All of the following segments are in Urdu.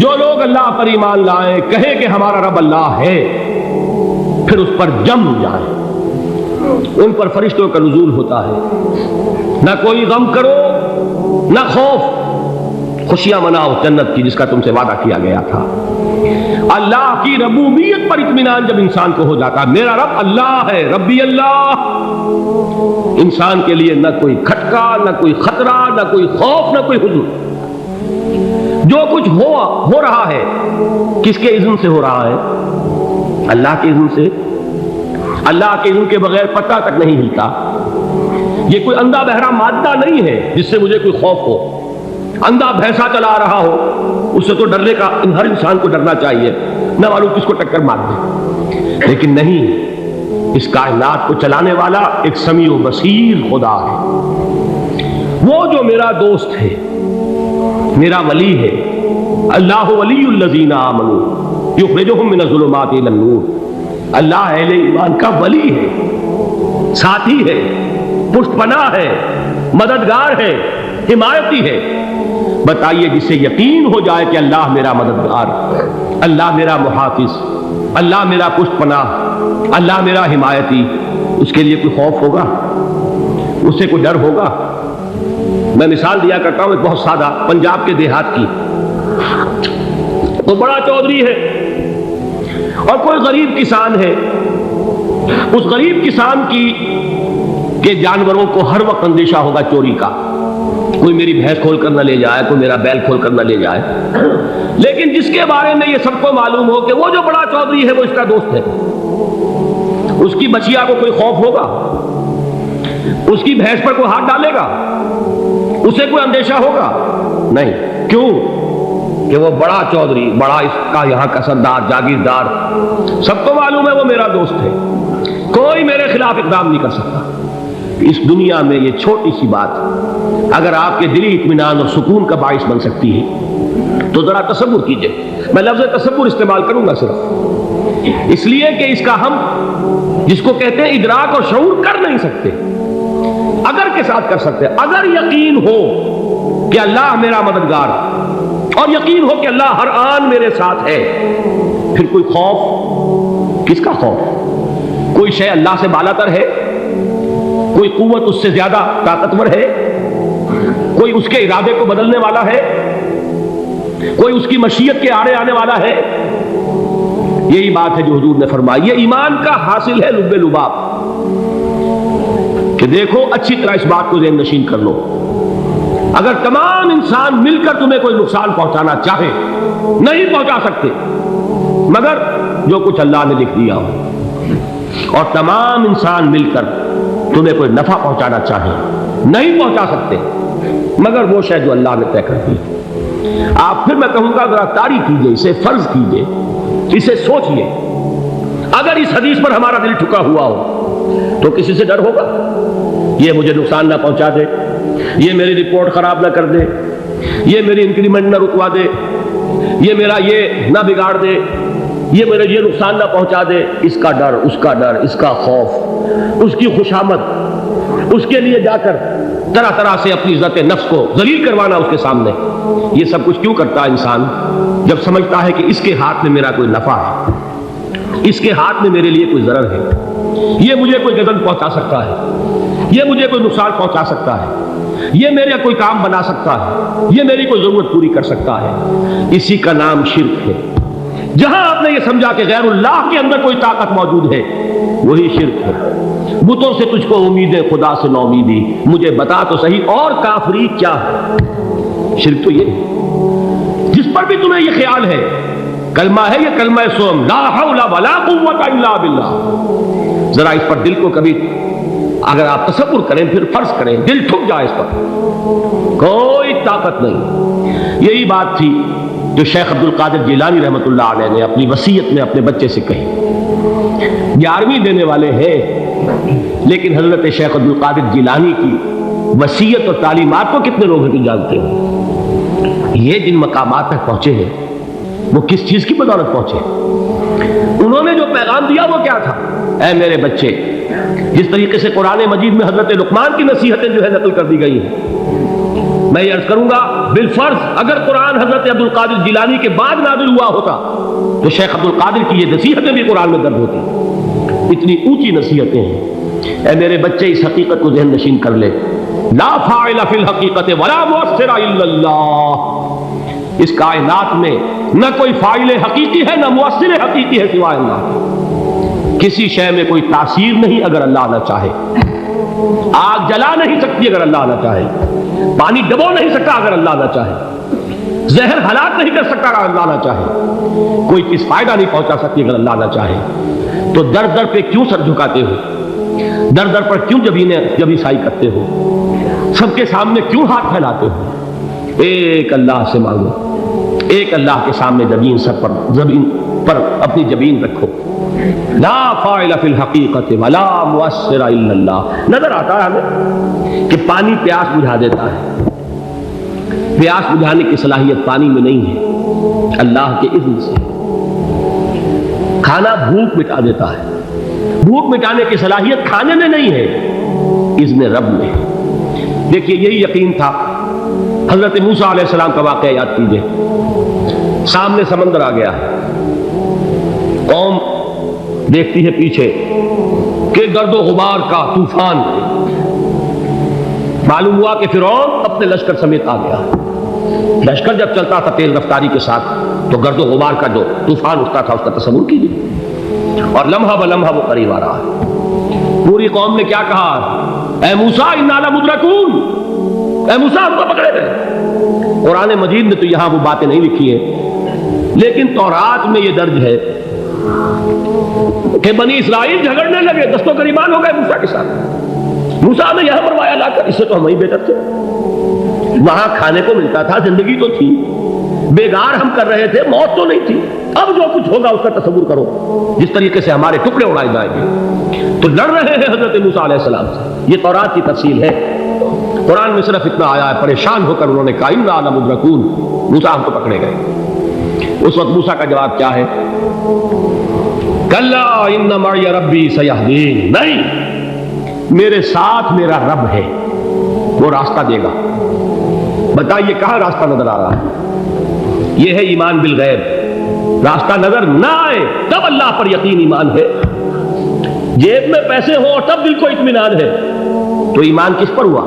جو لوگ اللہ پر ایمان لائیں، کہیں کہ ہمارا رب اللہ ہے، پھر اس پر جم جائیں، ان پر فرشتوں کا نزول ہوتا ہے۔ نہ کوئی غم کرو نہ خوف، خوشیاں مناؤ جنت کی جس کا تم سے وعدہ کیا گیا تھا۔ اللہ کی ربوبیت پر اطمینان جب انسان کو ہو جاتا، میرا رب اللہ ہے، ربی اللہ، انسان کے لیے نہ کوئی کھٹکا، نہ کوئی خطرہ، نہ کوئی خوف، نہ کوئی حزن۔ جو کچھ ہو رہا ہے کس کے اذن سے ہو رہا ہے؟ اللہ کے اذن سے۔ اللہ کے اذن کے بغیر پتہ تک نہیں ہلتا۔ یہ کوئی اندھا بہرا مادہ نہیں ہے جس سے مجھے کوئی خوف ہو۔ اندھا بھینسا چلا رہا ہو اس سے تو ڈرنے کا ہر انسان کو ڈرنا چاہیے، نہ معلوم کس کو ٹکر مار دے، لیکن نہیں، اس کائنات کو چلانے والا ایک سمیع و بصیر خدا ہے۔ وہ جو میرا دوست ہے، میرا ولی ہے، اللہ ولی الذین آمنوا یخرجہم من الظلمات الی النور، اللہ اہل ایمان کا ولی ہے، ساتھی ہے، پشت پناہ ہے، مددگار ہے، حمایتی ہے۔ بتائیے جس سے یقین ہو جائے کہ اللہ میرا مددگار، اللہ میرا محافظ، اللہ میرا پشت پناہ، اللہ میرا حمایتی، اس کے لیے کوئی خوف ہوگا؟ اس سے کوئی ڈر ہوگا؟ میں مثال دیا کرتا ہوں ایک بہت سادہ، پنجاب کے دیہات کی۔ وہ بڑا چودھری ہے اور کوئی غریب کسان ہے۔ اس غریب کسان کے جانوروں کو ہر وقت اندیشہ ہوگا چوری کا، کوئی میری بھینس کھول کر نہ لے جائے، کوئی میرا بیل کھول کر نہ لے جائے۔ لیکن جس کے بارے میں یہ سب کو معلوم ہو کہ وہ جو بڑا چودھری ہے وہ اس کا دوست ہے، اس کی بچیا کو کوئی خوف ہوگا؟ اس کی بھینس پر کوئی ہاتھ ڈالے گا؟ اسے کوئی اندیشہ ہوگا؟ نہیں۔ کیوں؟ کہ وہ بڑا چودھری، بڑا اس کا یہاں کا سردار، جاگیردار، سب کو معلوم ہے وہ میرا دوست ہے، کوئی میرے خلاف اقدام نہیں کر سکتا۔ اس دنیا میں یہ چھوٹی سی بات اگر آپ کے دلی اطمینان اور سکون کا باعث بن سکتی ہے تو ذرا تصور کیجئے۔ میں لفظ تصور استعمال کروں گا صرف اس لیے کہ اس کا ہم جس کو کہتے ہیں ادراک اور شعور کر نہیں سکتے، اگر کے ساتھ کر سکتے۔ اگر یقین ہو کہ اللہ میرا مددگار اور یقین ہو کہ اللہ ہر آن میرے ساتھ ہے، پھر کوئی خوف؟ کس کا خوف؟ کوئی شے اللہ سے بالاتر ہے؟ کوئی قوت اس سے زیادہ طاقتور ہے؟ کوئی اس کے ارادے کو بدلنے والا ہے؟ کوئی اس کی مشیت کے آڑے آنے والا ہے؟ یہی بات ہے جو حضور نے فرمائی۔ یہ ایمان کا حاصل ہے لب لباب، کہ دیکھو اچھی طرح اس بات کو ذہن نشین کر لو، اگر تمام انسان مل کر تمہیں کوئی نقصان پہنچانا چاہے نہیں پہنچا سکتے مگر جو کچھ اللہ نے لکھ دیا ہو، اور تمام انسان مل کر تمہیں کوئی نفع پہنچانا چاہے نہیں پہنچا سکتے مگر وہ شے جو اللہ نے طے کر دی۔ آپ پھر میں کہوں گا ذرا طاری کیجئے، اسے فرض کیجئے، اسے سوچئے، اگر اس حدیث پر ہمارا دل ٹھکا ہوا ہو تو کسی سے ڈر ہوگا؟ یہ مجھے نقصان نہ پہنچا دے، یہ میری رپورٹ خراب نہ کر دے، یہ میری انکریمنٹ نہ رکوا دے، یہ میرا یہ نہ بگاڑ دے، یہ میرے یہ نقصان نہ پہنچا دے۔ اس کا ڈر، اس کا ڈر، اس کا خوف، اس کی خوشامد، اس کے لیے جا کر طرح طرح سے اپنی عزت نفس کو ذلیل کروانا اس کے سامنے، یہ سب کچھ کیوں کرتا ہے انسان؟ جب سمجھتا ہے کہ اس کے ہاتھ میں میرا کوئی نفع ہے، اس کے ہاتھ میں میرے لیے کوئی ضرر ہے، یہ مجھے کوئی گزن پہنچا سکتا ہے، یہ مجھے کوئی نقصان پہنچا سکتا ہے، یہ میرا کوئی کام بنا سکتا ہے، یہ میری کوئی ضرورت پوری کر سکتا ہے، اسی کا نام شرک ہے۔ جہاں آپ نے یہ سمجھا کہ غیر اللہ کے اندر کوئی طاقت موجود ہے وہی شرک ہے۔ بتوں سے تجھ کو امید ہے، خدا سے نو امیدی، مجھے بتا تو صحیح اور کافری کیا ہے؟ شرک تو یہ ہے جس پر بھی تمہیں یہ خیال ہے، کلمہ ہے یہ کلمہ سوم، لا حول ولا قوت الا باللہ، ذرا اس پر دل کو کبھی اگر آپ تصور کریں، پھر فرض کریں، دل ٹھک جائے اس پر، کوئی طاقت نہیں۔ یہی بات تھی جو شیخ عبد القادر جیلانی رحمۃ اللہ علیہ نے اپنی وصیت میں اپنے بچے سے کہی۔ 11ویں دینے والے ہیں لیکن حضرت شیخ عبد القادر جیلانی کی وصیت اور تعلیمات کو کتنے لوگ ہیں جانتے ہیں؟ یہ جن مقامات تک پہنچے ہیں وہ کس چیز کی بدولت پہنچے؟ انہوں نے جو پیغام دیا وہ کیا تھا؟ اے میرے بچے، جس طریقے سے قرآن مجید میں حضرت لقمان کی نصیحتیں جو ہے نقل کر دی گئی ہیں، میں یہ عرض کروں گا بالفرض اگر قرآن حضرت عبد القادر جیلانی کے بعد نازل ہوا ہوتا تو شیخ عبد القادر کی یہ نصیحتیں بھی قرآن میں درج ہوتی. اتنی اونچی نصیحتیں ہیں. اے میرے بچے اس حقیقت کو ذہن نشین کر لے, لا فاعل فی الحقیقت ولا مؤثر الا اللہ. اس کائنات میں نہ کوئی فاعل حقیقی ہے نہ مؤثر حقیقی ہے سوائے اللہ. کسی شے میں کوئی تاثیر نہیں اگر اللہ نہ چاہے. آگ جلا نہیں سکتی اگر اللہ نہ چاہے. پانی ڈبو نہیں سکتا اگر اللہ نہ چاہے. زہر ہلاک نہیں کر سکتا اگر اللہ نہ چاہے. کوئی چیز فائدہ نہیں پہنچا سکتی اگر اللہ نہ چاہے. تو در در پہ کیوں سر جھکاتے ہو؟ در در پر کیوں جبیں سائی کرتے ہو؟ سب کے سامنے کیوں ہاتھ پھیلاتے ہو؟ ایک اللہ سے مانگو, ایک اللہ کے سامنے زمین پر اپنی جبین رکھو. لا فاعل فی الحقیقت ولا مؤثر الا اللہ. نظر آتا ہے ہمیں کہ پانی پیاس بجھا دیتا ہے. پیاس بجھانے کی صلاحیت پانی میں نہیں ہے, اللہ کے اذن سے. کھانا بھوک مٹا دیتا ہے. بھوک مٹانے کی صلاحیت کھانے میں نہیں ہے, اذن رب میں. دیکھیے یہی یقین تھا. حضرت موسیٰ علیہ السلام کا واقعہ یاد کیجئے. سامنے سمندر آ گیا, قوم دیکھتی ہے پیچھے کہ گرد و غبار کا طوفان. معلوم ہوا کہ فرعون اپنے لشکر سمیت آ گیا. لشکر جب چلتا تھا تیز رفتاری کے ساتھ تو گرد و غبار کا جو طوفان اٹھتا تھا اس کا تصور کیجیے. اور لمحہ بلمحہ وہ قریب آ رہا ہے. پوری قوم نے کیا کہا؟ اے موسیٰ انا لمدرکون, اے موسیٰ ہم کو پکڑے گئے. قرآن مجید میں تو یہاں وہ باتیں نہیں لکھی ہیں, لیکن تورات میں یہ درج ہے کہ بنی اسرائیل جھگڑنے لگے, دست و گریبان ہو گئے موسیٰ کے ساتھ. موسیٰ نے یہاں مروایا لا کر, اس سے تو ہم ہی بہتر تھے. وہاں کھانے کو ملتا تھا, زندگی تو تھی, بیگار ہم کر رہے تھے, موت تو نہیں تھی. اب جو کچھ ہوگا اس کا تصور کرو, جس طریقے سے ہمارے ٹکڑے اڑائے جائیں گے. تو لڑ رہے ہیں حضرت موسیٰ علیہ السلام سے. یہ تورات کی تفصیل ہے. قرآن میں صرف اتنا آیا ہے, پریشان ہو کر انہوں نے کہا انا لمدرکون, موسیٰ ہم کو پکڑے گئے. اس وقت موسیٰ کا جواب کیا ہے؟ کلا ان معی ربی سیہدین. نہیں, میرے ساتھ میرا رب ہے, وہ راستہ دے گا. بتائیے کہاں راستہ نظر آ رہا ہے؟ یہ ہے ایمان بالغیب. راستہ نظر نہ آئے تب اللہ پر یقین ایمان ہے. جیب میں پیسے ہوں اور تب دل کو اطمینان ہے تو ایمان کس پر ہوا؟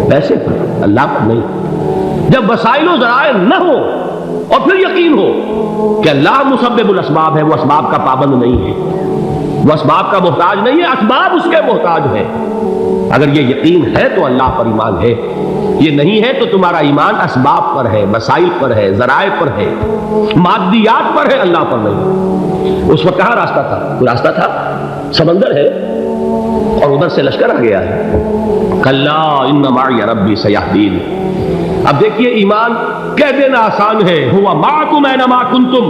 پیسے پر, اللہ پر نہیں. جب وسائل و ذرائع نہ ہو اور پھر یقین ہو کہ اللہ مسبب الاسباب ہے, وہ اسباب کا پابند نہیں ہے, وہ اسباب کا محتاج نہیں ہے, اسباب اس کے محتاج ہے. اگر یہ یقین ہے تو اللہ پر ایمان ہے. یہ نہیں ہے تو تمہارا ایمان اسباب پر ہے, وسائل پر ہے, ذرائع پر ہے, مادیات پر ہے, اللہ پر نہیں. اس وقت کہاں راستہ تھا؟ کوئی راستہ تھا؟ سمندر ہے اور ادھر سے لشکر آ گیا ہے. کلا ان معی ربی سیہدین. اب دیکھیے ایمان کہہ دینا آسان ہے, ہوا معکم اینما کنتم,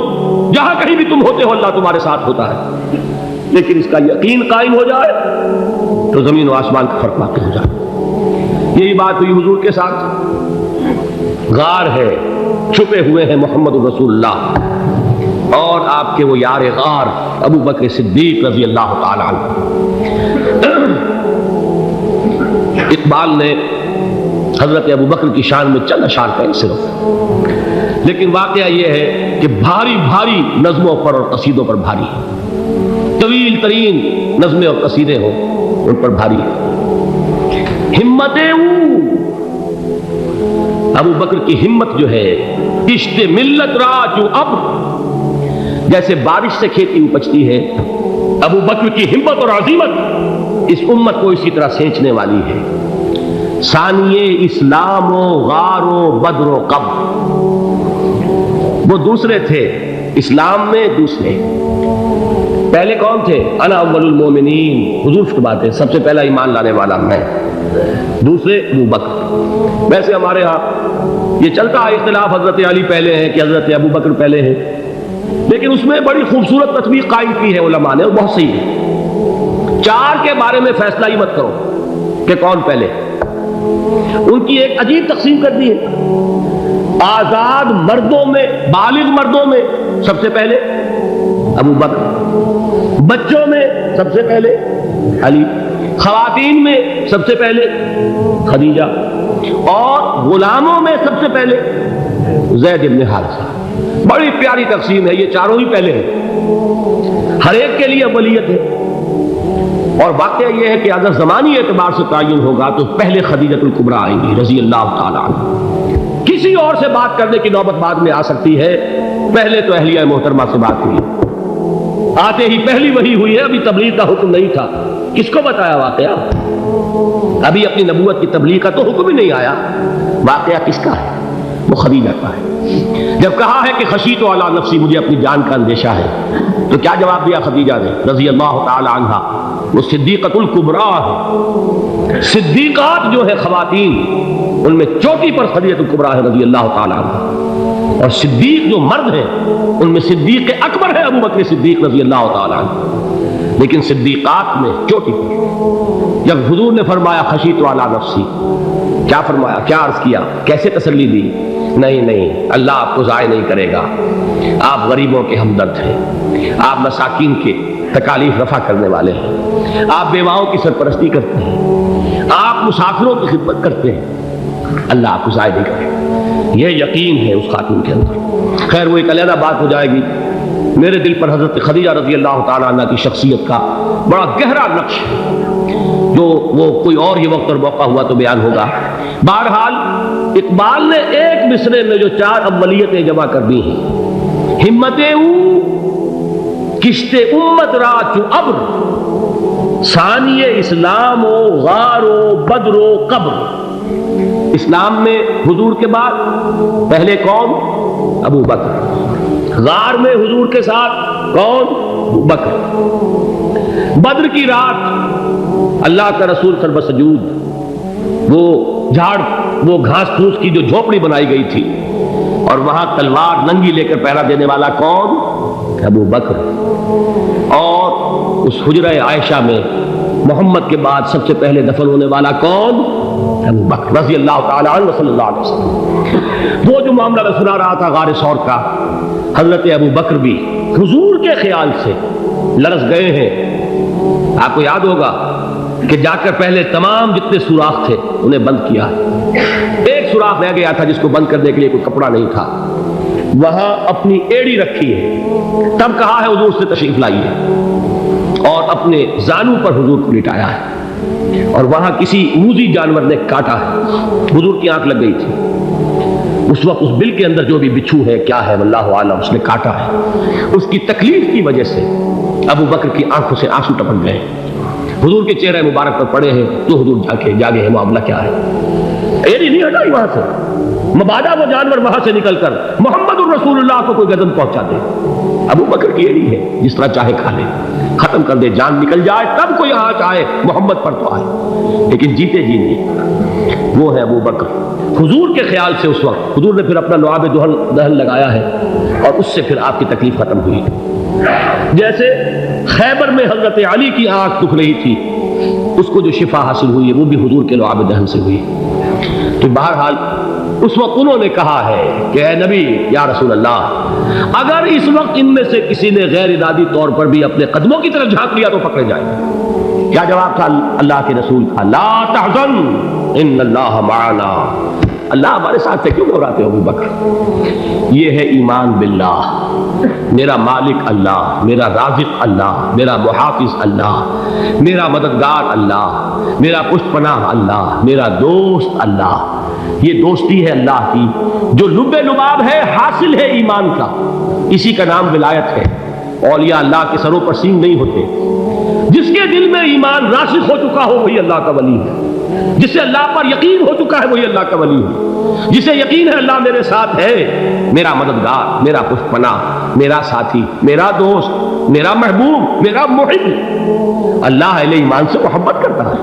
جہاں کہیں بھی تم ہوتے ہو اللہ تمہارے ساتھ ہوتا ہے. لیکن اس کا یقین قائم ہو جائے تو زمین و آسمان کا فرق واقع ہو جائے. یہی بات ہوئی حضور کے ساتھ. غار ہے, چھپے ہوئے ہیں محمد رسول اللہ اور آپ کے وہ یار غار ابو بکر صدیق رضی اللہ تعالی عنہ. اقبال نے حضرت ابو بکر کی شان میں چند اشعار کہے صرف, لیکن واقعہ یہ ہے کہ بھاری بھاری نظموں پر اور قصیدوں پر بھاری ہے. طویل ترین نظمیں اور قصیدے ہوں ان پر بھاری ہے. ہمتیں ابو بکر کی ہمت جو ہے, عشق ملت را جو اب, جیسے بارش سے کھیتی اپجتی ہے, ابو بکر کی ہمت اور عظیمت اس امت کو اسی طرح سینچنے والی ہے. ثانیے اسلام و غار و بدر و قب, وہ دوسرے تھے اسلام میں, دوسرے. پہلے کون تھے؟ انا اول المومنین, حضور کی بات ہے, سب سے پہلا ایمان لانے والا میں. دوسرے ابو بکر. ویسے ہمارے ہاں یہ چلتا ہے اختلاف, حضرت علی پہلے ہیں کہ حضرت ابو بکر پہلے ہیں, لیکن اس میں بڑی خوبصورت تطبیق قائم کی ہے علماء نے, اور بہت صحیح ہے. چار کے بارے میں فیصلہ ہی مت کرو کہ کون پہلے. ان کی ایک عجیب تقسیم کر دی ہے. آزاد مردوں میں, بالغ مردوں میں سب سے پہلے ابو بکر, بچوں میں سب سے پہلے علی, خواتین میں سب سے پہلے خدیجہ، اور غلاموں میں سب سے پہلے زید بن حارثہ۔ بڑی پیاری تقسیم ہے، یہ چاروں ہی پہلے ہیں، ہر ایک کے لیے اولیت ہے۔ اور واقعہ یہ ہے کہ اگر زمانی اعتبار سے تعین ہوگا تو پہلے خدیجۃ الکبریٰ آئیں گی رضی اللہ تعالیٰ عنہ، کسی اور سے بات کرنے کی نوبت بعد میں آ سکتی ہے، پہلے تو اہلیہ محترمہ سے بات ہوئی، آتے ہی پہلی وحی ہوئی ہے، ابھی تبلیغ کا حکم نہیں تھا، کس کو بتایا واقعہ؟ ابھی اپنی نبوت کی تبلیغ کا تو حکم ہی نہیں آیا، واقعہ کس کا ہے؟ وہ خدیجہ کا ہے۔ جب کہا ہے کہ خشیت علی نفسی، مجھے اپنی جان کا اندیشہ ہے، تو کیا جواب دیا خدیجہ نے رضی اللہ تعالی عنہا؟ وہ صدیقۃ الکبریٰ ہے، صدیقات جو ہے خواتین ان میں چوٹی پر خدیجۃ الکبریٰ ہے رضی اللہ تعالی عنہا، اور صدیق جو مرد ہیں ان میں صدیق اکبر ہے ابو بکر صدیق رضی اللہ تعالی عنہ، لیکن صدیقات میں چوٹی پر۔ جب حضور نے فرمایا خشیت علی نفسی، کیا فرمایا، کیا عرض کیا، کیسے تسلی دی؟ نہیں، اللہ آپ کو ضائع نہیں کرے گا، آپ غریبوں کے ہمدرد ہیں، آپ مساکین کے تکالیف رفع کرنے والے ہیں، آپ بیواؤں کی سرپرستی کرتے ہیں، آپ مسافروں کی خدمت کرتے ہیں، اللہ آپ کو ضائع نہیں کرے گا۔ یہ یقین ہے اس خاتون کے اندر۔ خیر وہ ایک علیحدہ بات ہو جائے گی، میرے دل پر حضرت خدیجہ رضی اللہ تعالیٰ عنہ کی شخصیت کا بڑا گہرا نقش ہے، جو وہ کوئی اور یہ وقت اور موقع ہوا تو بیان ہوگا۔ بہرحال اقبال نے ایک مصرے میں جو 4 اولیتیں جمع کر دی ہیں، ہمتیں کشت امت را چو ابر، ثانی اسلام و غار و بدر و قبر۔ اسلام میں حضور کے بعد پہلے کون؟ ابو بکر۔ غار میں حضور کے ساتھ کون؟ ابو بکر۔ بدر کی رات اللہ کا رسول سر سجود، وہ جھاڑ، وہ گھاس پھوس کی جو جھوپڑی بنائی گئی تھی، اور وہاں تلوار ننگی لے کر پہرا دینے والا کون؟ ابو بکر۔ اور اس حجرہ عائشہ میں محمد کے بعد سب سے پہلے دفن ہونے والا کون؟ ابو بکر رضی اللہ تعالی عنہ صلی اللہ علیہ وسلم۔ وہ جو معاملہ میں سنا رہا تھا غار ثور کا، حضرت ابو بکر بھی حضور کے خیال سے لرز گئے ہیں۔ آپ کو یاد ہوگا کہ جا کر پہلے تمام جتنے سوراخ تھے انہیں بند کیا، ایک سوراخ رہ گیا تھا جس کو بند کرنے کے لیے کوئی کپڑا نہیں تھا، وہاں اپنی ایڑی رکھی ہے، تب کہا ہے حضور سے تشریف لائیے، اور اپنے زانو پر حضور کو لٹایا ہے، اور وہاں کسی موذی جانور نے کاٹا ہے، حضور کی آنکھ لگ گئی تھی، اس وقت اس بل کے اندر جو بھی بچھو ہے کیا ہے واللہ عالم، اس نے کاٹا ہے، اس کی تکلیف کی وجہ سے ابو بکر کی آنکھوں سے آنسو ٹپک گئے، حضور کے چہرے مبارک پر پڑے ہیں، تو حضور جاگے ہیں، معاملہ کیا ہے؟ ایڑی نہیں ہٹائی وہاں سے، مبادا وہ جانور وہاں سے نکل کر محمد الرسول اللہ کو کوئی گزن پہنچا دے، ابو بکر کی ایڑی ہے، جس طرح چاہے کھا لے، ختم کر دے، جان نکل جائے تب کوئی آنچ آئے، محمد پر تو آئے، لیکن جیتے جی نہیں۔ وہ ہے ابو بکر حضور کے خیال سے، اس وقت حضور نے پھر اپنا لعاب دہن لگایا ہے، اور اس سے پھر آپ کی تکلیف ختم ہوئی۔ جیسے خیبر میں حضرت علی کی آنکھ دکھ رہی تھی، اس کو جو شفا حاصل ہوئی ہے وہ بھی حضور کے لعاب دہن سے ہوئی۔ تو بہرحال اس وقت انہوں نے کہا ہے کہ اے نبی یا رسول اللہ، اگر اس وقت ان میں سے کسی نے غیر ارادی طور پر بھی اپنے قدموں کی طرف جھانک لیا تو پکڑے جائیں۔ کیا جواب تھا اللہ کے رسول کا؟ لا تحزن ان اللہ معنا، اللہ ہمارے ساتھ سے کیوں گھبراتے ہو ابو بکر؟ یہ ہے ایمان باللہ، میرا مالک اللہ، میرا رازق اللہ، میرا محافظ اللہ، میرا مددگار اللہ، میرا پشت پناہ اللہ، میرا دوست اللہ۔ یہ دوستی ہے اللہ کی جو لب لباب ہے، حاصل ہے ایمان کا، اسی کا نام ولایت ہے۔ اولیاء اللہ کے سروں پر سینگ نہیں ہوتے، جس کے دل میں ایمان راسخ ہو چکا ہو وہی اللہ کا ولی ہے، جسے اللہ پر یقین ہو چکا ہے وہی اللہ کا ولی ہے، جسے یقین ہے اللہ میرے ساتھ ہے، میرا مددگار، میرا پشت پناہ، میرا ساتھی، میرا دوست، میرا محبوب، میرا محب۔ اللہ اہل ایمان سے محبت کرتا ہے،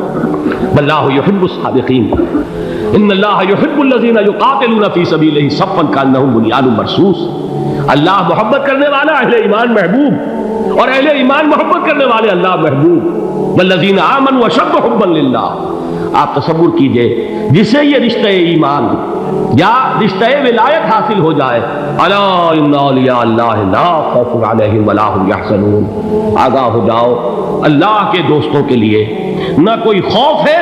واللہ یحب الصادقین، ان اللہ یحب الذین یقاتلون فی سبیلہ صفا کانہم بنیان مرصوص۔ اللہ محبت کرنے والا، اہل ایمان محبوب، اور اہل ایمان محبت کرنے والے اللہ محبوب۔ والذین آمنوا اشد حبا للہ۔ آپ تصور کیجئے جسے یہ رشتہ ایمان یا رشتہ ولایت حاصل ہو جائے. الا ان اولیاء اللہ لا خوف علیہم ولا هم یحزنون. آگاہ ہو جاؤ، اللہ کے دوستوں کے لیے نہ کوئی خوف ہے